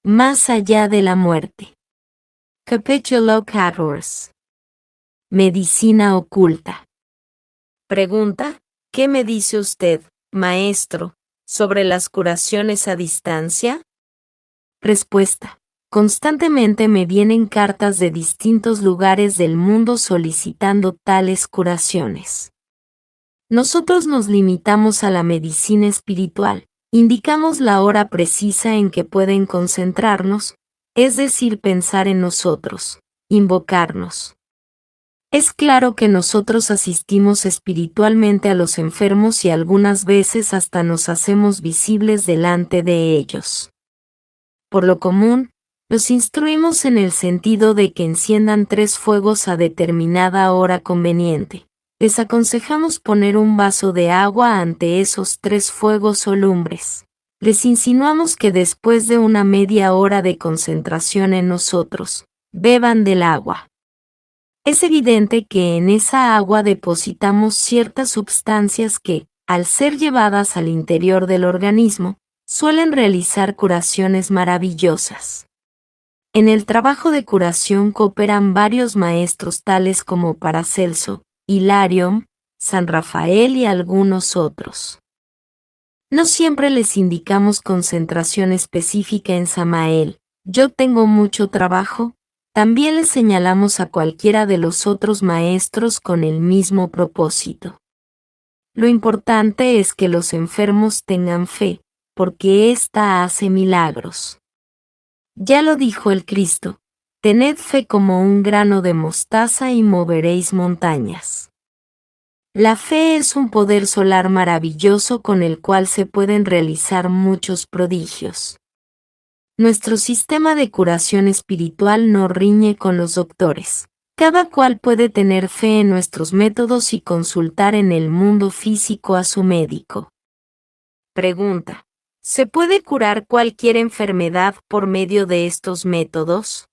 Más allá de la muerte. Capítulo 14. Medicina oculta. Pregunta: ¿qué me dice usted, maestro, sobre las curaciones a distancia? Respuesta: constantemente me vienen cartas de distintos lugares del mundo solicitando tales curaciones. Nosotros nos limitamos a la medicina espiritual, indicamos la hora precisa en que pueden concentrarnos, es decir, pensar en nosotros, invocarnos. Es claro que nosotros asistimos espiritualmente a los enfermos y algunas veces hasta nos hacemos visibles delante de ellos. Por lo común, los instruimos en el sentido de que enciendan 3 fuegos a determinada hora conveniente. Les aconsejamos poner un vaso de agua ante esos 3 fuegos o lumbres. Les insinuamos que después de una media hora de concentración en nosotros, beban del agua. Es evidente que en esa agua depositamos ciertas sustancias que, al ser llevadas al interior del organismo, suelen realizar curaciones maravillosas. En el trabajo de curación cooperan varios maestros tales como Paracelso, Hilarión, San Rafael y algunos otros. No siempre les indicamos concentración específica en Samael. Yo tengo mucho trabajo. También les señalamos a cualquiera de los otros maestros con el mismo propósito. Lo importante es que los enfermos tengan fe, porque ésta hace milagros. Ya lo dijo el Cristo: tened fe como un grano de mostaza y moveréis montañas. La fe es un poder solar maravilloso con el cual se pueden realizar muchos prodigios. Nuestro sistema de curación espiritual no riñe con los doctores. Cada cual puede tener fe en nuestros métodos y consultar en el mundo físico a su médico. Pregunta: ¿se puede curar cualquier enfermedad por medio de estos métodos?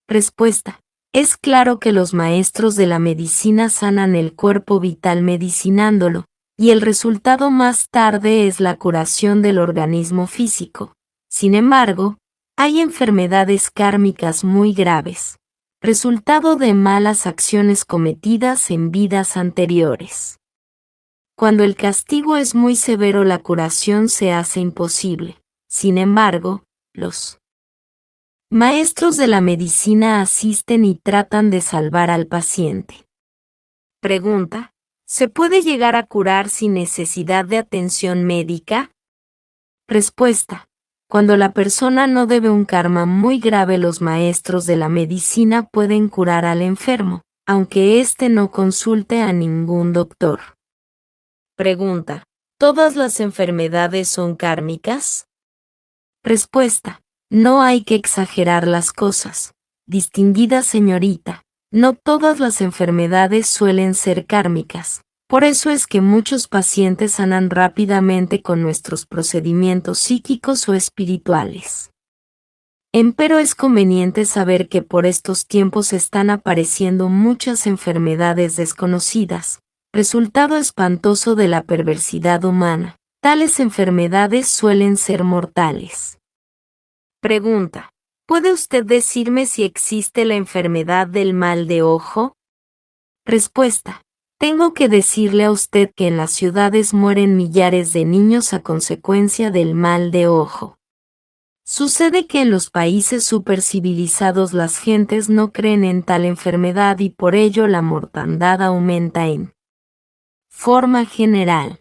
Respuesta: es claro que los maestros de la medicina sanan el cuerpo vital medicinándolo, y el resultado más tarde es la curación del organismo físico. Sin embargo, hay enfermedades kármicas muy graves, resultado de malas acciones cometidas en vidas anteriores. Cuando el castigo es muy severo, la curación se hace imposible. Sin embargo, los maestros de la medicina asisten y tratan de salvar al paciente. Pregunta: ¿se puede llegar a curar sin necesidad de atención médica? Respuesta: cuando la persona no debe un karma muy grave, los maestros de la medicina pueden curar al enfermo, aunque éste no consulte a ningún doctor. Pregunta: ¿todas las enfermedades son kármicas? Respuesta: no hay que exagerar las cosas, distinguida señorita. No todas las enfermedades suelen ser kármicas. Por eso es que muchos pacientes sanan rápidamente con nuestros procedimientos psíquicos o espirituales. Empero es conveniente saber que por estos tiempos están apareciendo muchas enfermedades desconocidas, resultado espantoso de la perversidad humana. Tales enfermedades suelen ser mortales. Pregunta: ¿puede usted decirme si existe la enfermedad del mal de ojo? Respuesta: tengo que decirle a usted que en las ciudades mueren millares de niños a consecuencia del mal de ojo. Sucede que en los países supercivilizados las gentes no creen en tal enfermedad y por ello la mortandad aumenta en forma general.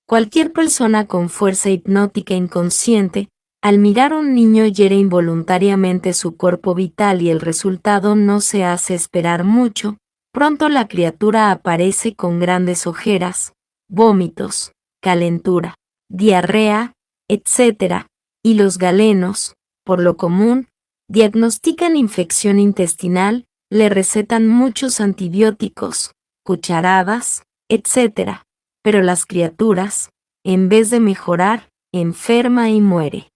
Cualquier persona con fuerza hipnótica inconsciente, al mirar a un niño, hiere involuntariamente su cuerpo vital y el resultado no se hace esperar mucho. Pronto la criatura aparece con grandes ojeras, vómitos, calentura, diarrea, etc., y los galenos, por lo común, diagnostican infección intestinal, le recetan muchos antibióticos, cucharadas, etc., pero las criaturas, en vez de mejorar, enferma y muere.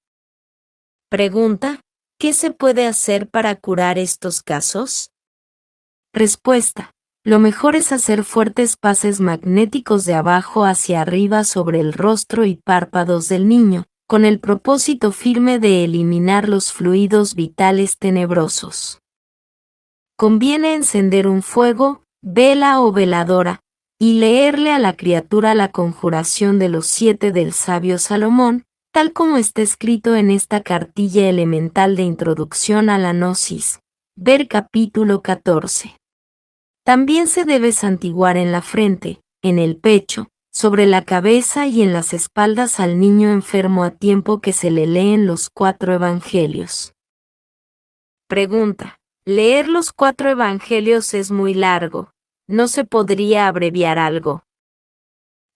Pregunta: ¿qué se puede hacer para curar estos casos? Respuesta: lo mejor es hacer fuertes pases magnéticos de abajo hacia arriba sobre el rostro y párpados del niño, con el propósito firme de eliminar los fluidos vitales tenebrosos. Conviene encender un fuego, vela o veladora, y leerle a la criatura la conjuración de los 7 del sabio Salomón, tal como está escrito en esta cartilla elemental de introducción a la Gnosis. Ver capítulo 14. También se debe santiguar en la frente, en el pecho, sobre la cabeza y en las espaldas al niño enfermo a tiempo que se le leen los 4 evangelios. Pregunta: leer los 4 evangelios es muy largo, ¿no se podría abreviar algo?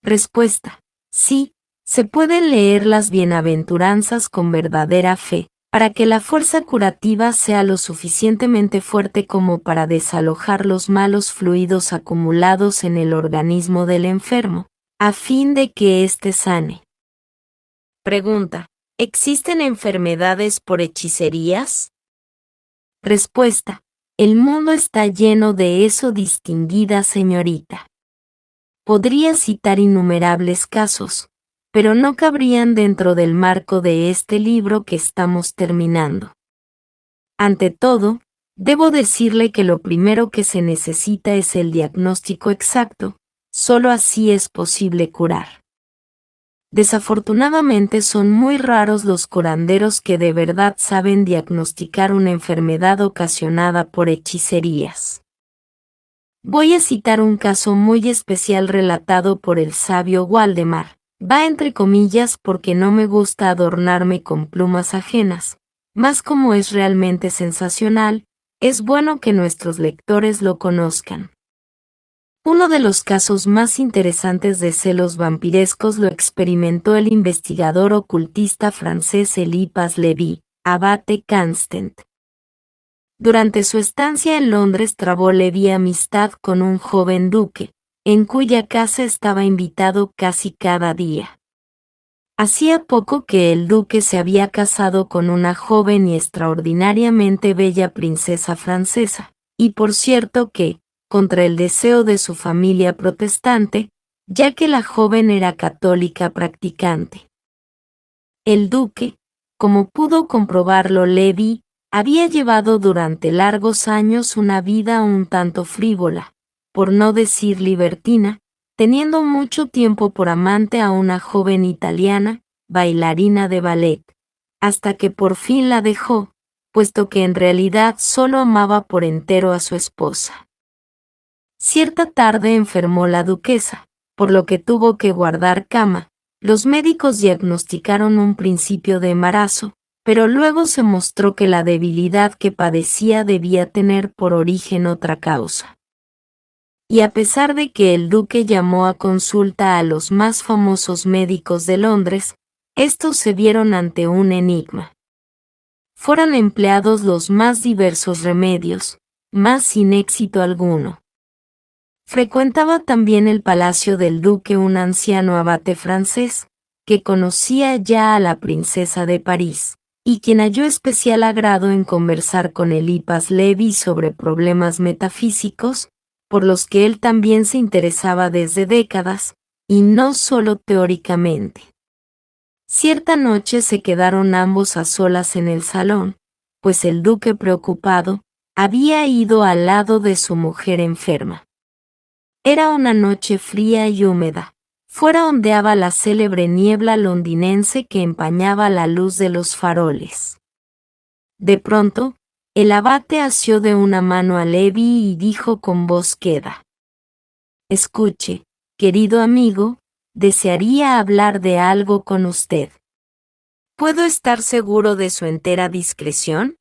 Respuesta: sí, se pueden leer las bienaventuranzas con verdadera fe, para que la fuerza curativa sea lo suficientemente fuerte como para desalojar los malos fluidos acumulados en el organismo del enfermo, a fin de que éste sane. Pregunta: ¿existen enfermedades por hechicerías? Respuesta: el mundo está lleno de eso, distinguida señorita. Podría citar innumerables casos, pero no cabrían dentro del marco de este libro que estamos terminando. Ante todo, debo decirle que lo primero que se necesita es el diagnóstico exacto, solo así es posible curar. Desafortunadamente son muy raros los curanderos que de verdad saben diagnosticar una enfermedad ocasionada por hechicerías. Voy a citar un caso muy especial relatado por el sabio Waldemar. Va entre comillas porque no me gusta adornarme con plumas ajenas, mas como es realmente sensacional, es bueno que nuestros lectores lo conozcan. Uno de los casos más interesantes de celos vampirescos lo experimentó el investigador ocultista francés Eliphas Lévy, abate Constant. Durante su estancia en Londres trabó Lévy amistad con un joven duque, en cuya casa estaba invitado casi cada día. Hacía poco que el duque se había casado con una joven y extraordinariamente bella princesa francesa, y por cierto que, contra el deseo de su familia protestante, ya que la joven era católica practicante. El duque, como pudo comprobarlo Lévy, había llevado durante largos años una vida un tanto frívola, por no decir libertina, teniendo mucho tiempo por amante a una joven italiana, bailarina de ballet, hasta que por fin la dejó, puesto que en realidad solo amaba por entero a su esposa. Cierta tarde enfermó la duquesa, por lo que tuvo que guardar cama. Los médicos diagnosticaron un principio de embarazo, pero luego se mostró que la debilidad que padecía debía tener por origen otra causa. Y a pesar de que el duque llamó a consulta a los más famosos médicos de Londres, estos se vieron ante un enigma. Fueron empleados los más diversos remedios, mas sin éxito alguno. Frecuentaba también el palacio del duque un anciano abate francés, que conocía ya a la princesa de París, y quien halló especial agrado en conversar con Eliphas Lévy sobre problemas metafísicos, por los que él también se interesaba desde décadas, y no solo teóricamente. Cierta noche se quedaron ambos a solas en el salón, pues el duque preocupado, había ido al lado de su mujer enferma. Era una noche fría y húmeda. Fuera ondeaba la célebre niebla londinense que empañaba la luz de los faroles. De pronto, el abate asió de una mano a Lévy y dijo con voz queda: «Escuche, querido amigo, desearía hablar de algo con usted. ¿Puedo estar seguro de su entera discreción?»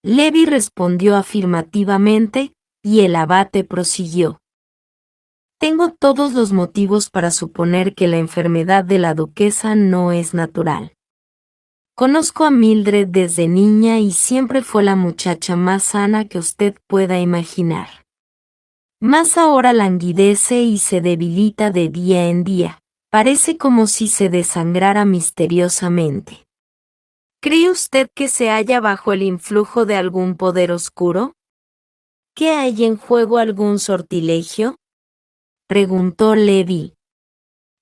Lévy respondió afirmativamente, y el abate prosiguió: «Tengo todos los motivos para suponer que la enfermedad de la duquesa no es natural. Conozco a Mildred desde niña y siempre fue la muchacha más sana que usted pueda imaginar. Mas ahora languidece y se debilita de día en día, parece como si se desangrara misteriosamente. ¿Cree usted que se halla bajo el influjo de algún poder oscuro? ¿Que hay en juego algún sortilegio?», preguntó Lévy.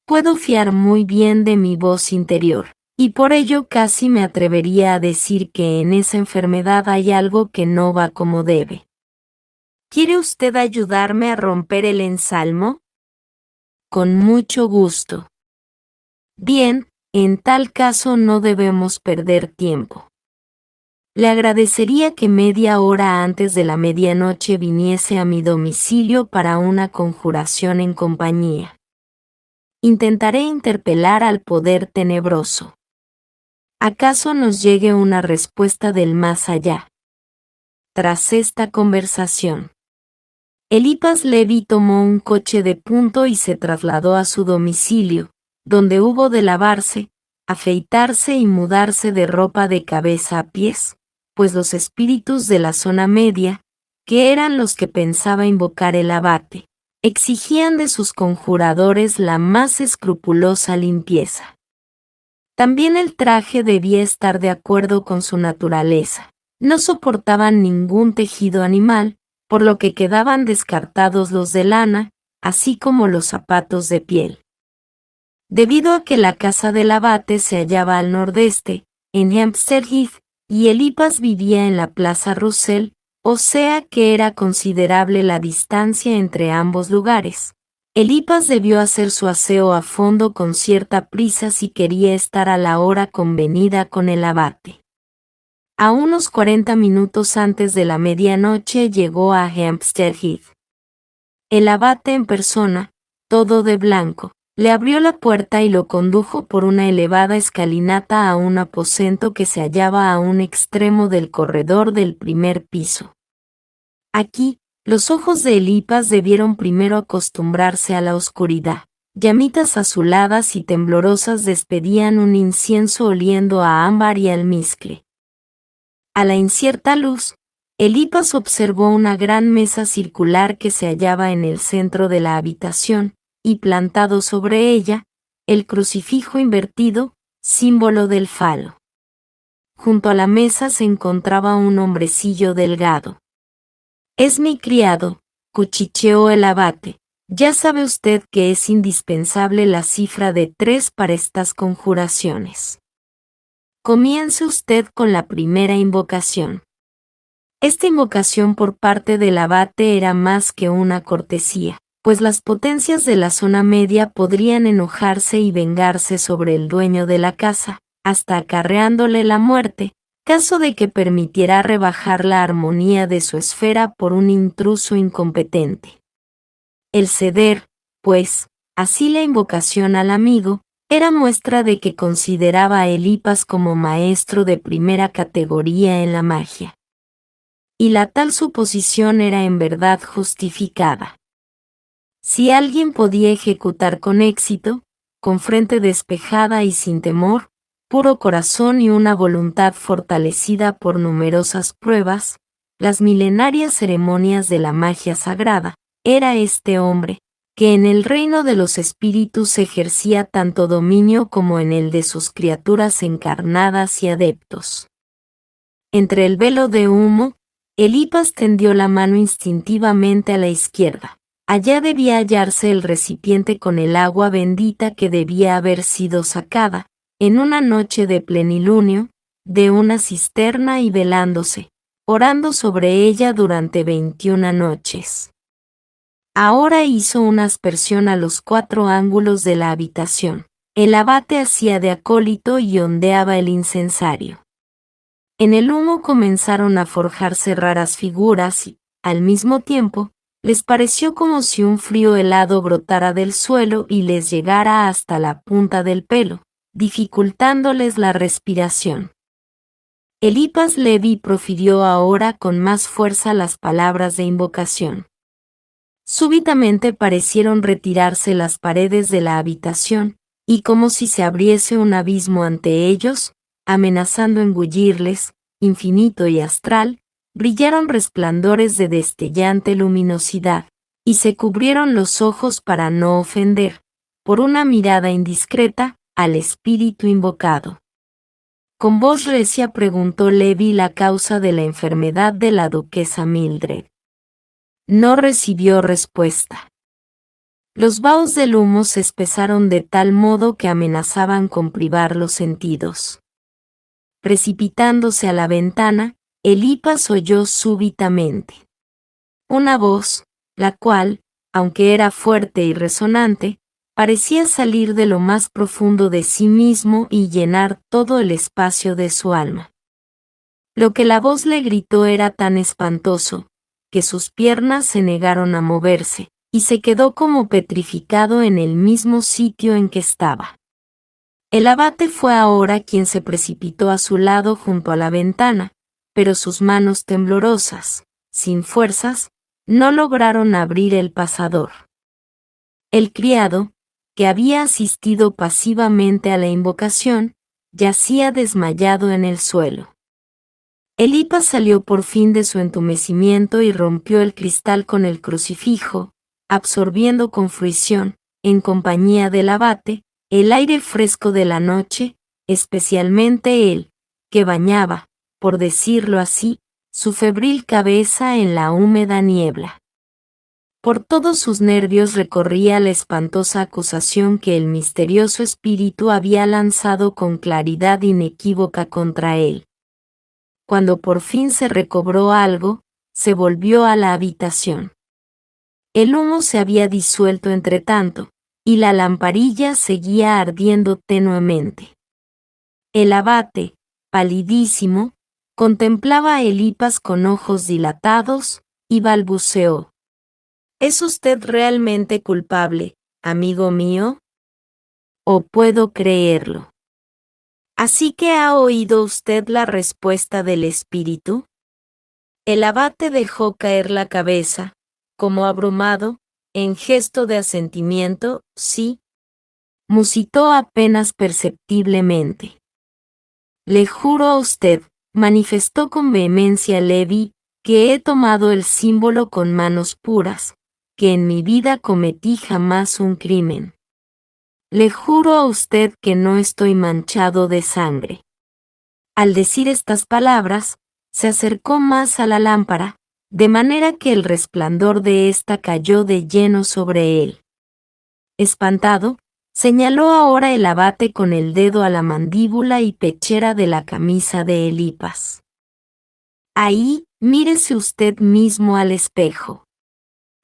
«Puedo fiar muy bien de mi voz interior, Y por ello casi me atrevería a decir que en esa enfermedad hay algo que no va como debe. ¿Quiere usted ayudarme a romper el ensalmo? Con mucho gusto. Bien, en tal caso no debemos perder tiempo. Le agradecería que media hora antes de la medianoche viniese a mi domicilio para una conjuración en compañía. Intentaré interpelar al poder tenebroso. ¿Acaso nos llegue una respuesta del más allá? Tras esta conversación, Eliphas Levi tomó un coche de punto y se trasladó a su domicilio, donde hubo de lavarse, afeitarse y mudarse de ropa de cabeza a pies, pues los espíritus de la zona media, que eran los que pensaba invocar el abate, exigían de sus conjuradores la más escrupulosa limpieza. También el traje debía estar de acuerdo con su naturaleza. No soportaban ningún tejido animal, por lo que quedaban descartados los de lana, así como los zapatos de piel. Debido a que la casa del abate se hallaba al nordeste, en Hampstead Heath, y Eliphas vivía en la Plaza Russell, o sea que era considerable la distancia entre ambos lugares. Eliphas debió hacer su aseo a fondo con cierta prisa si quería estar a la hora convenida con el abate. A unos 40 minutos antes de la medianoche llegó a Hampstead Heath. El abate en persona, todo de blanco, le abrió la puerta y lo condujo por una elevada escalinata a un aposento que se hallaba a un extremo del corredor del primer piso. Aquí, los ojos de Eliphas debieron primero acostumbrarse a la oscuridad. Llamitas azuladas y temblorosas despedían un incienso oliendo a ámbar y almizcle. A la incierta luz, Eliphas observó una gran mesa circular que se hallaba en el centro de la habitación, y plantado sobre ella, el crucifijo invertido, símbolo del falo. Junto a la mesa se encontraba un hombrecillo delgado. «Es mi criado», cuchicheó el abate. «Ya sabe usted que es indispensable la cifra de 3 para estas conjuraciones. Comience usted con la primera invocación». Esta invocación por parte del abate era más que una cortesía, pues las potencias de la zona media podrían enojarse y vengarse sobre el dueño de la casa, hasta acarreándole la muerte, caso de que permitiera rebajar la armonía de su esfera por un intruso incompetente. El ceder, pues, así la invocación al amigo, era muestra de que consideraba a Eliphas como maestro de primera categoría en la magia. Y la tal suposición era en verdad justificada. Si alguien podía ejecutar con éxito, con frente despejada y sin temor, puro corazón y una voluntad fortalecida por numerosas pruebas, las milenarias ceremonias de la magia sagrada, era este hombre, que en el reino de los espíritus ejercía tanto dominio como en el de sus criaturas encarnadas y adeptos. Entre el velo de humo, Eliphas tendió la mano instintivamente a la izquierda. Allá debía hallarse el recipiente con el agua bendita que debía haber sido sacada, en una noche de plenilunio, de una cisterna y velándose, orando sobre ella durante 21 noches. Ahora hizo una aspersión a los 4 ángulos de la habitación. El abate hacía de acólito y ondeaba el incensario. En el humo comenzaron a forjarse raras figuras y, al mismo tiempo, les pareció como si un frío helado brotara del suelo y les llegara hasta la punta del pelo, dificultándoles la respiración. Eliphas Levi profirió ahora con más fuerza las palabras de invocación. Súbitamente parecieron retirarse las paredes de la habitación, y como si se abriese un abismo ante ellos, amenazando engullirles, infinito y astral, brillaron resplandores de destellante luminosidad, y se cubrieron los ojos para no ofender, por una mirada indiscreta, al espíritu invocado. Con voz recia preguntó Levi la causa de la enfermedad de la duquesa Mildred. No recibió respuesta. Los vaos del humo se espesaron de tal modo que amenazaban con privar los sentidos. Precipitándose a la ventana, Elipas oyó súbitamente una voz, la cual, aunque era fuerte y resonante, parecía salir de lo más profundo de sí mismo y llenar todo el espacio de su alma. Lo que la voz le gritó era tan espantoso, que sus piernas se negaron a moverse, y se quedó como petrificado en el mismo sitio en que estaba. El abate fue ahora quien se precipitó a su lado junto a la ventana, pero sus manos temblorosas, sin fuerzas, no lograron abrir el pasador. El criado, que había asistido pasivamente a la invocación, yacía desmayado en el suelo. Elipas salió por fin de su entumecimiento y rompió el cristal con el crucifijo, absorbiendo con fruición, en compañía del abate, el aire fresco de la noche, especialmente él, que bañaba, por decirlo así, su febril cabeza en la húmeda niebla. Por todos sus nervios recorría la espantosa acusación que el misterioso espíritu había lanzado con claridad inequívoca contra él. Cuando por fin se recobró algo, se volvió a la habitación. El humo se había disuelto entretanto, y la lamparilla seguía ardiendo tenuemente. El abate, palidísimo, contemplaba a Elipas con ojos dilatados, y balbuceó: ¿Es usted realmente culpable, amigo mío? ¿O puedo creerlo? ¿Así que ha oído usted la respuesta del espíritu? El abate dejó caer la cabeza, como abrumado, en gesto de asentimiento. Sí, musitó apenas perceptiblemente. Le juro a usted, manifestó con vehemencia Levi, que he tomado el símbolo con manos puras, que en mi vida cometí jamás un crimen. Le juro a usted que no estoy manchado de sangre. Al decir estas palabras, se acercó más a la lámpara, de manera que el resplandor de ésta cayó de lleno sobre él. Espantado, señaló ahora el abate con el dedo a la mandíbula y pechera de la camisa de Elipas. Ahí, mírese usted mismo al espejo,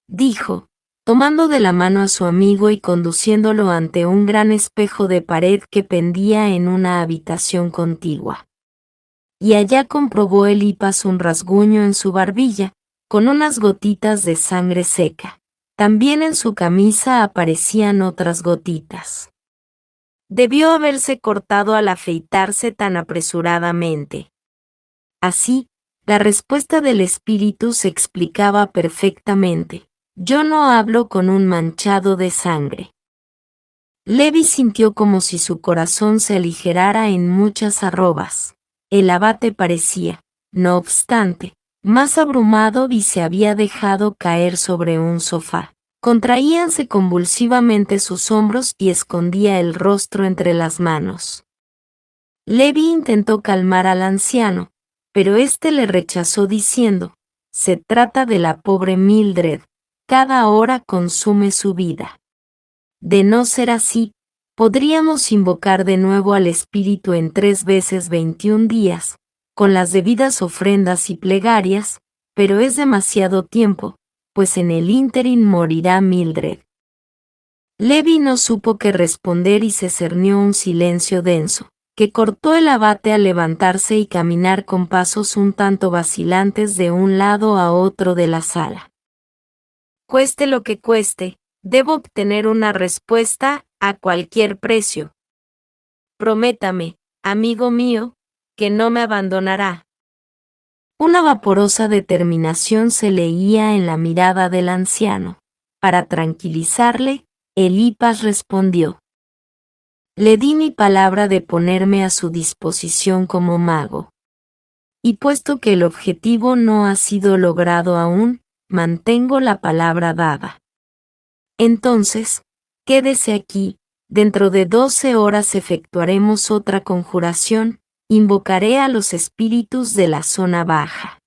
dijo, tomando de la mano a su amigo y conduciéndolo ante un gran espejo de pared que pendía en una habitación contigua. Y allá comprobó Elipas un rasguño en su barbilla, con unas gotitas de sangre seca. También en su camisa aparecían otras gotitas. Debió haberse cortado al afeitarse tan apresuradamente. Así, la respuesta del espíritu se explicaba perfectamente: yo no hablo con un manchado de sangre. Levi sintió como si su corazón se aligerara en muchas arrobas. El abate parecía, no obstante, más abrumado y se había dejado caer sobre un sofá. Contraíanse convulsivamente sus hombros y escondía el rostro entre las manos. Levi intentó calmar al anciano, pero éste le rechazó diciendo: se trata de la pobre Mildred, cada hora consume su vida. De no ser así, podríamos invocar de nuevo al espíritu en 3 veces 21 días, con las debidas ofrendas y plegarias, pero es demasiado tiempo, pues en el ínterin morirá Mildred. Levi no supo qué responder y se cernió un silencio denso, que cortó el abate al levantarse y caminar con pasos un tanto vacilantes de un lado a otro de la sala. Cueste lo que cueste, debo obtener una respuesta, a cualquier precio. Prométame, amigo mío, que no me abandonará. Una vaporosa determinación se leía en la mirada del anciano. Para tranquilizarle, Elipas respondió: le di mi palabra de ponerme a su disposición como mago. Y puesto que el objetivo no ha sido logrado aún, mantengo la palabra dada. Entonces, quédese aquí, dentro de 12 horas efectuaremos otra conjuración, invocaré a los espíritus de la zona baja.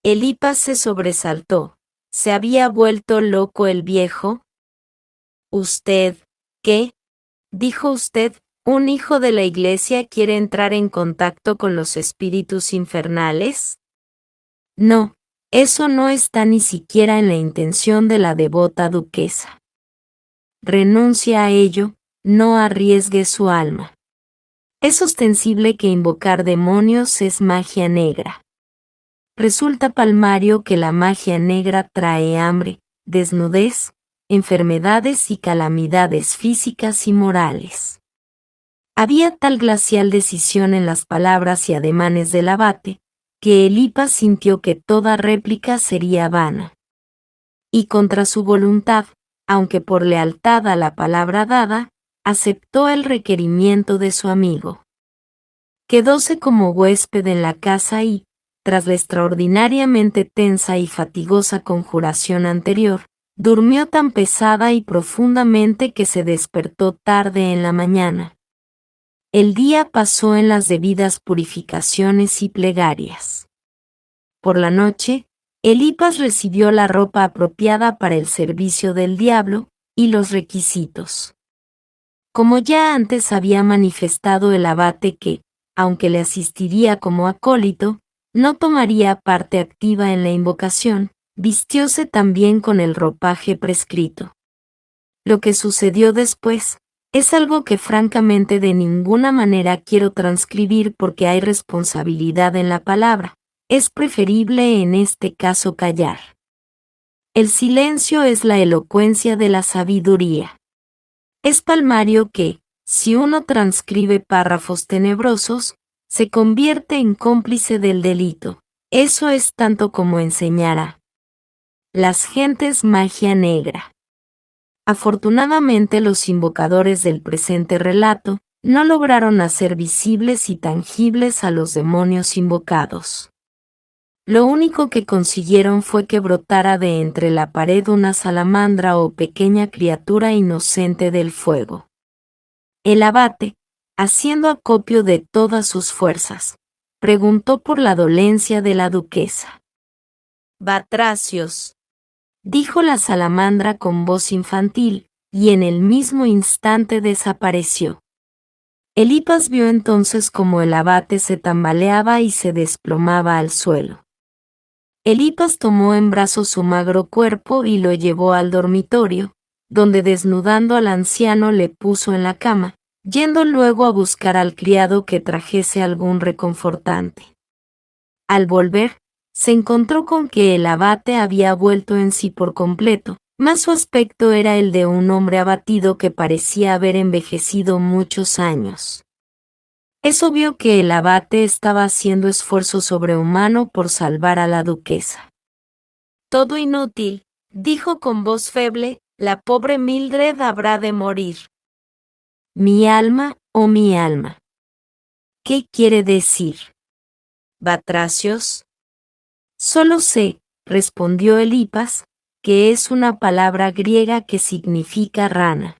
Elipas se sobresaltó. ¿Se había vuelto loco el viejo? ¿Usted qué? Dijo usted, ¿un hijo de la iglesia quiere entrar en contacto con los espíritus infernales? No, eso no está ni siquiera en la intención de la devota duquesa. Renuncia a ello, no arriesgue su alma. Es ostensible que invocar demonios es magia negra. Resulta palmario que la magia negra trae hambre, desnudez, enfermedades y calamidades físicas y morales. Había tal glacial decisión en las palabras y ademanes del abate, que Elipas sintió que toda réplica sería vana. Y contra su voluntad, aunque por lealtad a la palabra dada, aceptó el requerimiento de su amigo. Quedóse como huésped en la casa y, tras la extraordinariamente tensa y fatigosa conjuración anterior, durmió tan pesada y profundamente que se despertó tarde en la mañana. El día pasó en las debidas purificaciones y plegarias. Por la noche, Elipas recibió la ropa apropiada para el servicio del diablo y los requisitos. Como ya antes había manifestado el abate que, aunque le asistiría como acólito, no tomaría parte activa en la invocación, vistióse también con el ropaje prescrito. Lo que sucedió después es algo que francamente de ninguna manera quiero transcribir porque hay responsabilidad en la palabra. Es preferible en este caso callar. El silencio es la elocuencia de la sabiduría. Es palmario que, si uno transcribe párrafos tenebrosos, se convierte en cómplice del delito. Eso es tanto como enseñar a las gentes magia negra. Afortunadamente los invocadores del presente relato no lograron hacer visibles y tangibles a los demonios invocados. Lo único que consiguieron fue que brotara de entre la pared una salamandra o pequeña criatura inocente del fuego. El abate, haciendo acopio de todas sus fuerzas, preguntó por la dolencia de la duquesa. Batracios, dijo la salamandra con voz infantil, y en el mismo instante desapareció. Elipas vio entonces cómo el abate se tambaleaba y se desplomaba al suelo. Elipas tomó en brazos su magro cuerpo y lo llevó al dormitorio, donde desnudando al anciano le puso en la cama, yendo luego a buscar al criado que trajese algún reconfortante. Al volver, se encontró con que el abate había vuelto en sí por completo, mas su aspecto era el de un hombre abatido que parecía haber envejecido muchos años. Es obvio que el abate estaba haciendo esfuerzo sobrehumano por salvar a la duquesa. Todo inútil, dijo con voz feble, la pobre Mildred habrá de morir. Mi alma, oh mi alma. ¿Qué quiere decir? ¿Batracios? Solo sé, respondió Elipas, que es una palabra griega que significa rana.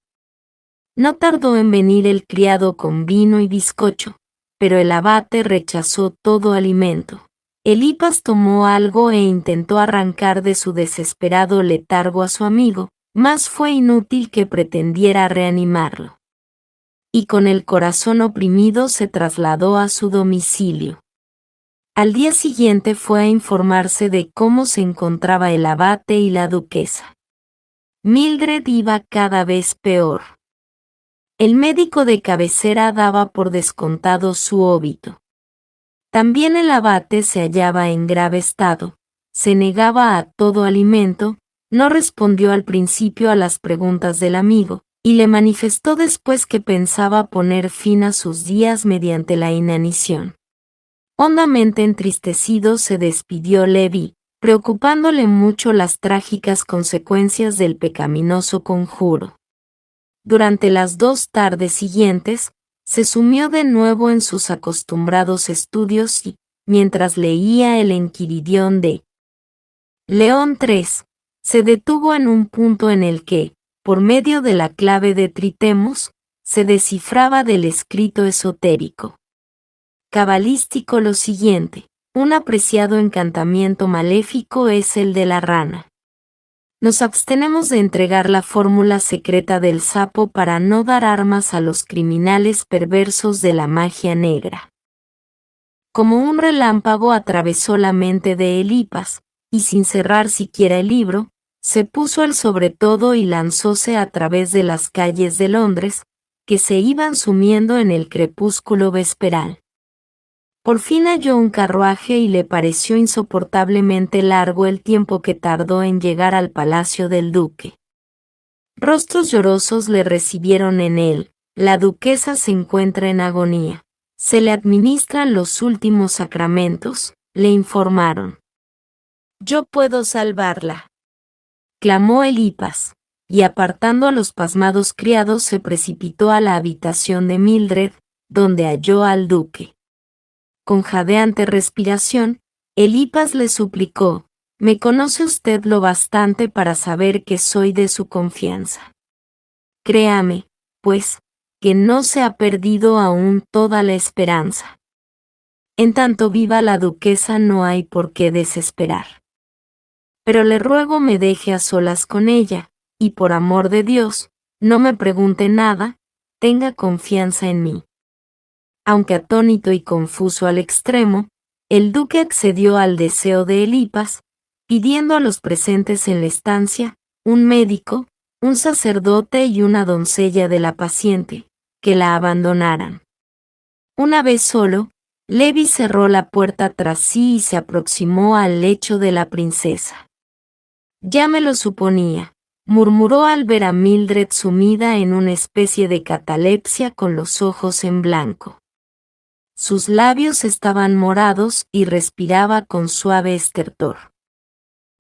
No tardó en venir el criado con vino y bizcocho, pero el abate rechazó todo alimento. Elipas tomó algo e intentó arrancar de su desesperado letargo a su amigo, mas fue inútil que pretendiera reanimarlo. Y con el corazón oprimido se trasladó a su domicilio. Al día siguiente fue a informarse de cómo se encontraba el abate y la duquesa. Mildred iba cada vez peor. El médico de cabecera daba por descontado su óbito. También el abate se hallaba en grave estado, se negaba a todo alimento, no respondió al principio a las preguntas del amigo, y le manifestó después que pensaba poner fin a sus días mediante la inanición. Hondamente entristecido se despidió Levi, preocupándole mucho las trágicas consecuencias del pecaminoso conjuro. Durante las 2 tardes siguientes, se sumió de nuevo en sus acostumbrados estudios y, mientras leía el Enquiridión de León III, se detuvo en un punto en el que, por medio de la clave de Tritemos, se descifraba del escrito esotérico cabalístico lo siguiente: un apreciado encantamiento maléfico es el de la rana. Nos abstenemos de entregar la fórmula secreta del sapo para no dar armas a los criminales perversos de la magia negra. Como un relámpago atravesó la mente de Elipas, y sin cerrar siquiera el libro, se puso el sobretodo y lanzóse a través de las calles de Londres, que se iban sumiendo en el crepúsculo vesperal. Por fin halló un carruaje y le pareció insoportablemente largo el tiempo que tardó en llegar al palacio del duque. Rostros llorosos le recibieron en él. La duquesa se encuentra en agonía. Se le administran los últimos sacramentos, le informaron. Yo puedo salvarla, clamó Elipas, y apartando a los pasmados criados se precipitó a la habitación de Mildred, donde halló al duque. Con jadeante respiración, Elipas le suplicó: «¿Me conoce usted lo bastante para saber que soy de su confianza? Créame, pues, que no se ha perdido aún toda la esperanza. En tanto viva la duquesa no hay por qué desesperar. Pero le ruego me deje a solas con ella, y por amor de Dios, no me pregunte nada, tenga confianza en mí». Aunque atónito y confuso al extremo, el duque accedió al deseo de Elipas, pidiendo a los presentes en la estancia, un médico, un sacerdote y una doncella de la paciente, que la abandonaran. Una vez solo, Levi cerró la puerta tras sí y se aproximó al lecho de la princesa. «Ya me lo suponía», murmuró al ver a Mildred sumida en una especie de catalepsia con los ojos en blanco. Sus labios estaban morados y respiraba con suave estertor.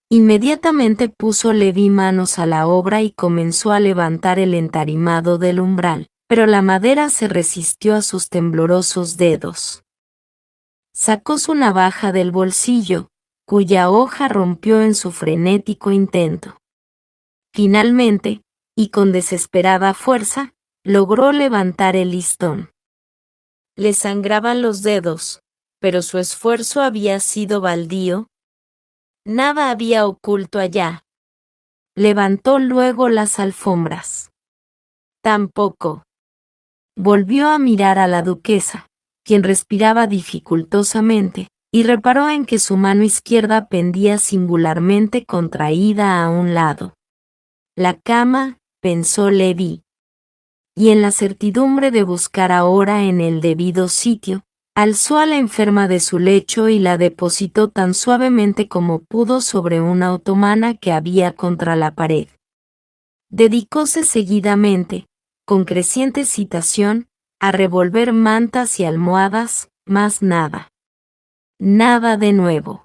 Inmediatamente puso Levi manos a la obra y comenzó a levantar el entarimado del umbral, pero la madera se resistió a sus temblorosos dedos. Sacó su navaja del bolsillo, cuya hoja rompió en su frenético intento. Finalmente, y con desesperada fuerza, logró levantar el listón. Le sangraban los dedos, pero su esfuerzo había sido baldío. Nada había oculto allá. Levantó luego las alfombras. Tampoco. Volvió a mirar a la duquesa, quien respiraba dificultosamente, y reparó en que su mano izquierda pendía singularmente contraída a un lado. La cama, pensó Levi. Y en la certidumbre de buscar ahora en el debido sitio, alzó a la enferma de su lecho y la depositó tan suavemente como pudo sobre una otomana que había contra la pared. Dedicóse seguidamente, con creciente excitación, a revolver mantas y almohadas, más nada. Nada de nuevo.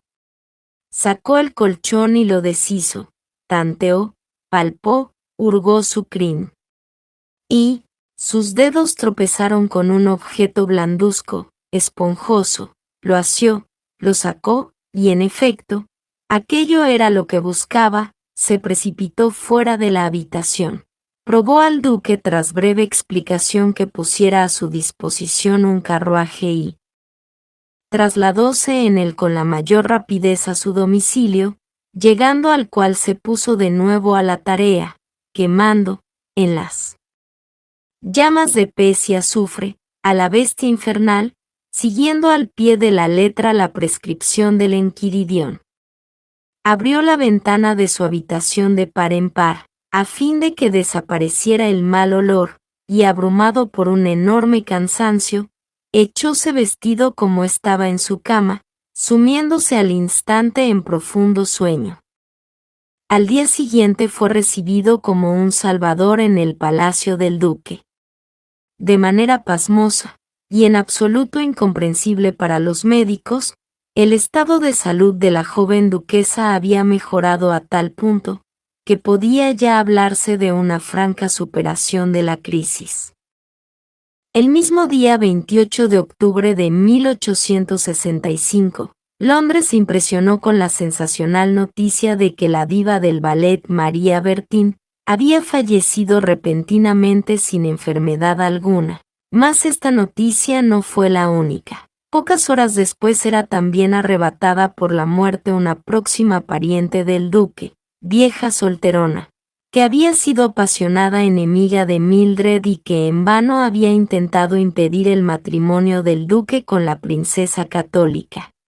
Sacó el colchón y lo deshizo, tanteó, palpó, hurgó su crin. Y sus dedos tropezaron con un objeto blanduzco, esponjoso, lo asió, lo sacó, y en efecto, aquello era lo que buscaba. Se precipitó fuera de la habitación. Rogó al duque tras breve explicación que pusiera a su disposición un carruaje y trasladóse en él con la mayor rapidez a su domicilio, llegando al cual se puso de nuevo a la tarea, quemando, en las llamas de pez y azufre, a la bestia infernal, siguiendo al pie de la letra la prescripción del Enquiridión. Abrió la ventana de su habitación de par en par, a fin de que desapareciera el mal olor, y abrumado por un enorme cansancio, echóse vestido como estaba en su cama, sumiéndose al instante en profundo sueño. Al día siguiente fue recibido como un salvador en el palacio del duque. De manera pasmosa, y en absoluto incomprensible para los médicos, el estado de salud de la joven duquesa había mejorado a tal punto, que podía ya hablarse de una franca superación de la crisis. El mismo día 28 de octubre de 1865, Londres se impresionó con la sensacional noticia de que la diva del ballet María Bertin había fallecido repentinamente sin enfermedad alguna. Mas esta noticia no fue la única. Pocas horas después era también arrebatada por la muerte una próxima pariente del duque, vieja solterona, que había sido apasionada enemiga de Mildred y que en vano había intentado impedir el matrimonio del duque con la princesa católica.